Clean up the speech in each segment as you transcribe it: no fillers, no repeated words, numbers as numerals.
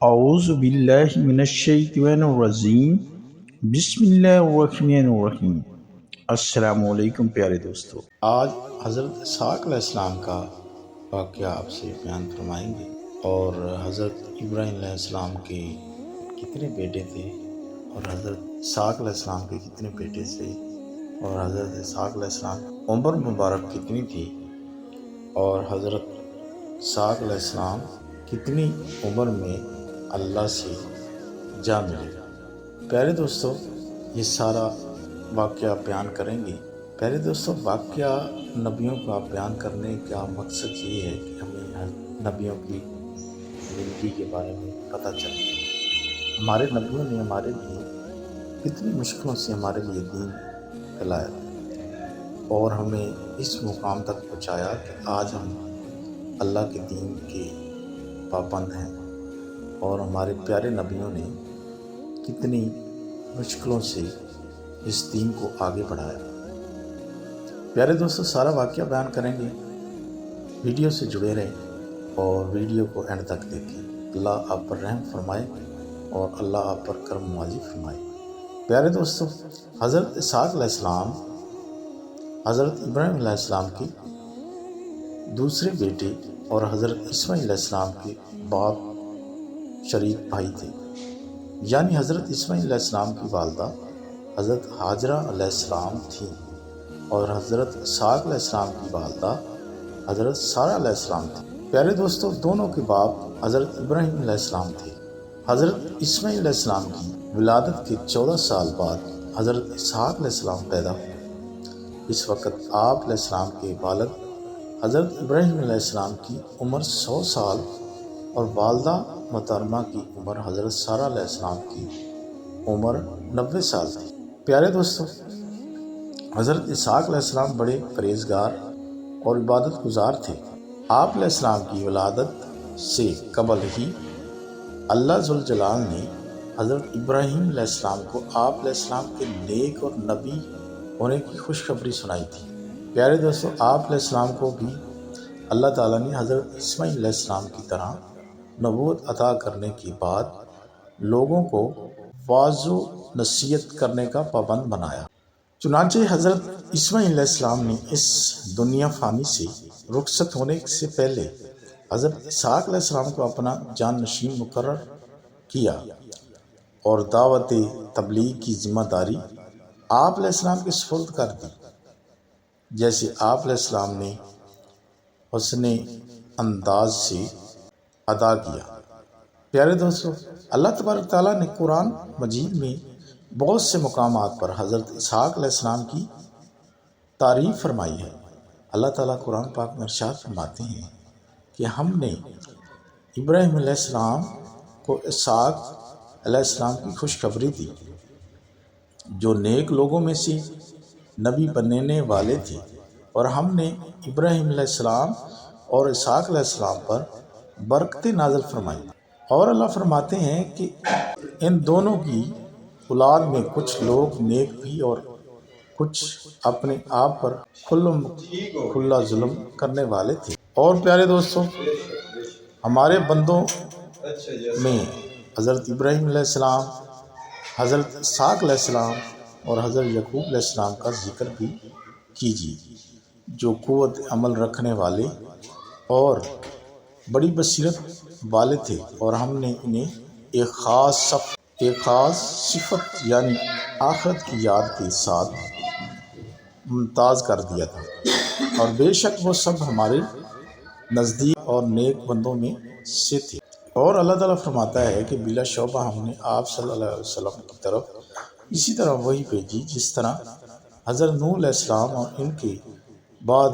اعوذ باللہ من الشیطان الرجیم بسم اللہ الرحمن الرحیم۔ السلام علیکم پیارے دوستو، آج حضرت اسحاق علیہ السلام کا واقعہ آپ سے بیان فرمائیں گے، اور حضرت ابراہیم علیہ السلام کے کتنے بیٹے تھے، اور حضرت اسحاق علیہ السلام کے کتنے بیٹے تھے، اور حضرت اسحاق علیہ السلام کی عمر مبارک کتنی تھی، اور حضرت اسحاق علیہ السلام کتنی عمر میں اللہ سے جا ملے۔ پیارے دوستو، یہ سارا واقعہ بیان کریں گے۔ پیارے دوستو، واقعہ نبیوں کا بیان کرنے کا مقصد یہ ہے کہ ہمیں نبیوں کی زندگی کے بارے میں پتہ چلے۔ ہمارے نبیوں نے ہمارے لیے کتنی مشکلوں سے ہمارے لیے دین پھیلایا اور ہمیں اس مقام تک پہنچایا کہ آج ہم اللہ کے دین کے پابند ہیں، اور ہمارے پیارے نبیوں نے کتنی مشکلوں سے اس دین کو آگے بڑھایا۔ پیارے دوستو، سارا واقعہ بیان کریں گے، ویڈیو سے جڑے رہیں اور ویڈیو کو اینڈ تک دیکھیں۔ اللہ آپ پر رحم فرمائے اور اللہ آپ پر کرم نوازی فرمائے۔ پیارے دوستو، حضرت اسحاق علیہ السلام حضرت ابراہیم علیہ السلام کے دوسرے بیٹے اور حضرت اسماعیل علیہ السلام کے باپ شریک بھائی تھے، یعنی حضرت اسماعیل علیہ السلام کی والدہ حضرت ہاجرہ علیہ السلام تھیں، اور حضرت اسحاق علیہ السلام کی والدہ حضرت سارہ علیہ السلام تھیں۔ پیارے دوستو، دونوں کے باپ حضرت ابراہیم علیہ السلام تھے۔ حضرت اسماعیل علیہ السلام کی ولادت کے 14 سال بعد حضرت اسحاق علیہ السلام پیدا ہوئے۔ اس وقت آپ علیہ السلام کے والد حضرت ابراہیم علیہ السلام کی عمر 100 سال اور والدہ محترمہ کی عمر حضرت سارہ علیہ السلام کی عمر 90 سال تھی۔ پیارے دوستو، حضرت اسحاق علیہ السلام بڑے پرہیزگار اور عبادت گزار تھے۔ آپ علیہ السلام کی ولادت سے قبل ہی اللہ ذوالجلال نے حضرت ابراہیم علیہ السلام کو آپ علیہ السلام کے نیک اور نبی ہونے کی خوشخبری سنائی تھی۔ پیارے دوستو، آپ علیہ السلام کو بھی اللہ تعالیٰ نے حضرت اسماعیل علیہ السلام کی طرح نبوت عطا کرنے کے بعد لوگوں کو واعظ و نصیحت کرنے کا پابند بنایا۔ چنانچہ حضرت اسماعیل علیہ السلام نے اس دنیا فانی سے رخصت ہونے سے پہلے حضرت اسحاق علیہ السلام کو اپنا جانشین مقرر کیا اور دعوت تبلیغ کی ذمہ داری آپ علیہ السلام کے سپرد کر دی، جیسے آپ علیہ السلام نے حسن انداز سے ادا کیا۔ پیارے دوستو، اللہ تبارک تعالیٰ نے قرآن مجید میں بہت سے مقامات پر حضرت اسحاق علیہ السلام کی تعریف فرمائی ہے۔ اللہ تعالیٰ قرآن پاک میں ارشاد فرماتے ہیں کہ ہم نے ابراہیم علیہ السلام کو اسحاق علیہ السلام کی خوشخبری دی، جو نیک لوگوں میں سے نبی بننے والے تھے، اور ہم نے ابراہیم علیہ السلام اور اسحاق علیہ السلام پر برکتیں نازل فرمائی۔ اور اللہ فرماتے ہیں کہ ان دونوں کی اولاد میں کچھ لوگ نیک بھی اور کچھ اپنے آپ پر کھلا ظلم کرنے والے تھے۔ اور پیارے دوستوں، ہمارے بندوں میں حضرت ابراہیم علیہ السلام، حضرت اسحاق علیہ السلام اور حضرت یعقوب علیہ السلام کا ذکر بھی کیجیے، جو قوت عمل رکھنے والے اور بڑی بصیرت والے تھے، اور ہم نے انہیں ایک خاص صفت یعنی آخرت کی یاد کے ساتھ ممتاز کر دیا تھا، اور بے شک وہ سب ہمارے نزدیک اور نیک بندوں میں سے تھے۔ اور اللہ تعالیٰ فرماتا ہے کہ بلا شبہ ہم نے آپ صلی اللہ علیہ وسلم کی طرف اسی طرح وہی بھیجی جس طرح حضرت نوح علیہ السلام اور ان کے بعد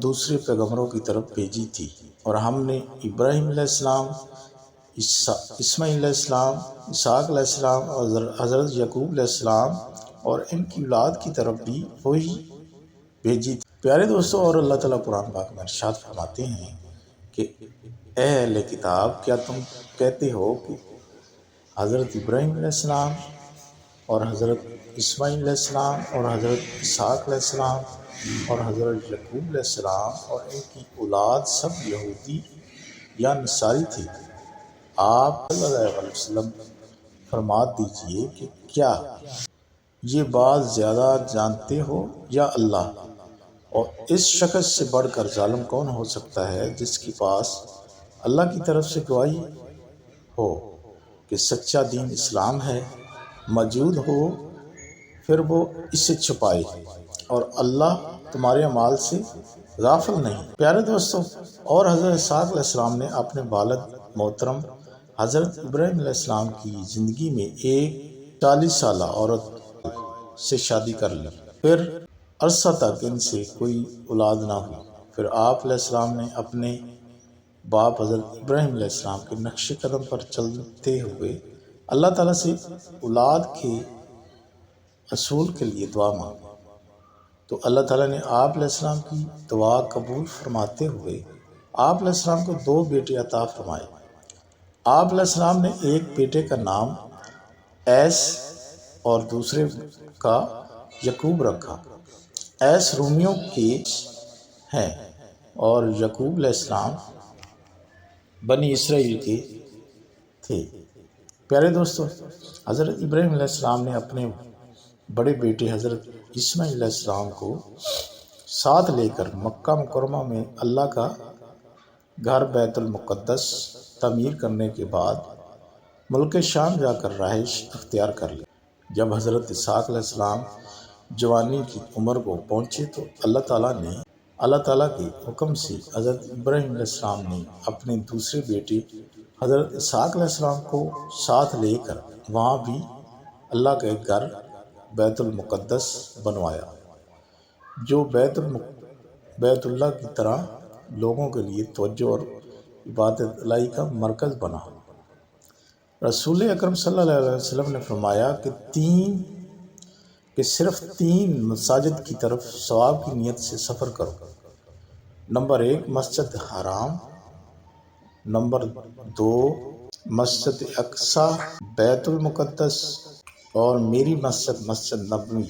دوسرے پیغمبروں کی طرف بھیجی تھی، اور ہم نے ابراہیم علیہ السلام، اسماعیل علیہ السلام، اسحاق علیہ السلام اور حضرت یعقوب علیہ السلام اور ان کی اولاد کی طرف بھی وہی بھیجی تھی۔ پیارے دوستوں، اور اللہ تعالیٰ قرآن پاک میں ارشاد فرماتے ہیں کہ اے اہل کتاب، کیا تم کہتے ہو کہ حضرت ابراہیم علیہ السلام اور حضرت اسماعیل علیہ السلام اور حضرت اسحاق علیہ السلام اور حضرت یعقوب علیہ السلام اور ان کی اولاد سب یہودی یا نصاری تھے؟ آپ صلی اللہ علیہ وسلم فرما دیجئے کہ کیا یہ بات زیادہ جانتے ہو یا اللہ؟ اور اس شخص سے بڑھ کر ظالم کون ہو سکتا ہے جس کے پاس اللہ کی طرف سے گواہی ہو کہ سچا دین اسلام ہے موجود ہو، پھر وہ اسے چھپائے، اور اللہ تمہارے اعمال سے غافل نہیں۔ پیارے دوستو، اور حضرت اسحاق علیہ السلام نے اپنے والد محترم حضرت ابراہیم علیہ السلام کی زندگی میں ایک 40 سالہ عورت سے شادی کر لی، پھر عرصہ تک ان سے کوئی اولاد نہ ہوئی۔ پھر آپ علیہ السلام نے اپنے باپ حضرت ابراہیم علیہ السلام کے نقش قدم پر چلتے ہوئے اللہ تعالیٰ سے اولاد کے حصول کے لیے دعا مانگی، تو اللہ تعالیٰ نے آپ علیہ السلام کی دعا قبول فرماتے ہوئے آپ علیہ السلام کو 2 بیٹے عطا فرمائے۔ آپ علیہ السلام نے ایک بیٹے کا نام ایس اور دوسرے کا یعقوب رکھا۔ ایس رومیوں کے ہیں اور یعقوب علیہ السلام بنی اسرائیل کے تھے۔ پیارے دوستو، حضرت ابراہیم علیہ السلام نے اپنے بڑے بیٹے حضرت اسماعیل علیہ السلام کو ساتھ لے کر مکہ مکرمہ میں اللہ کا گھر بیت المقدس تعمیر کرنے کے بعد ملک شام جا کر رہائش اختیار کر لی۔ جب حضرت اسحاق علیہ السلام جوانی کی عمر کو پہنچے تو اللہ تعالیٰ کے حکم سے حضرت ابراہیم علیہ السلام نے اپنے دوسرے بیٹے حضرت اسحاق علیہ السلام کو ساتھ لے کر وہاں بھی اللہ کا ایک گھر بیت المقدس بنوایا، جو بیت اللہ کی طرح لوگوں کے لیے توجہ اور عبادت الہی کا مرکز بنا۔ رسول اکرم صلی اللہ علیہ وسلم نے فرمایا کہ صرف 3 مساجد کی طرف ثواب کی نیت سے سفر کرو۔ نمبر 1 مسجد حرام، نمبر 2 مسجد اقصی بیت المقدس، اور میری مسجد نبوی۔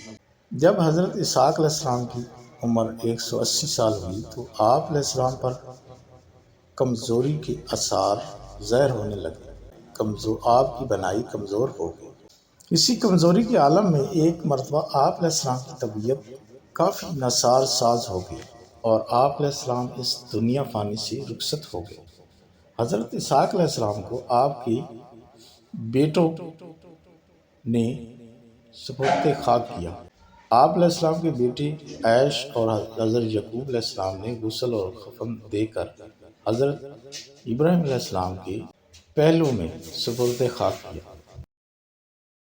جب حضرت اسحاق علیہ السلام کی عمر 180 سال ہوئی تو آپ علیہ السلام پر کمزوری کے آثار ظاہر ہونے لگے، آپ کی بنائی کمزور ہو گئی۔ اسی کمزوری کے عالم میں ایک مرتبہ آپ علیہ السلام کی طبیعت کافی ناساز ساز ہو گئی اور آپ علیہ السلام اس دنیا فانی سے رخصت ہو گئے۔ حضرت اسحاق علیہ السلام کو آپ کے بیٹوں نے سپرد خاک کیا۔ آپ علیہ السلام کے بیٹے عیش اور حضرت یعقوب علیہ السلام نے غسل اور کفن دے کر حضرت ابراہیم علیہ السلام کے پہلو میں سپرد خاک کیا۔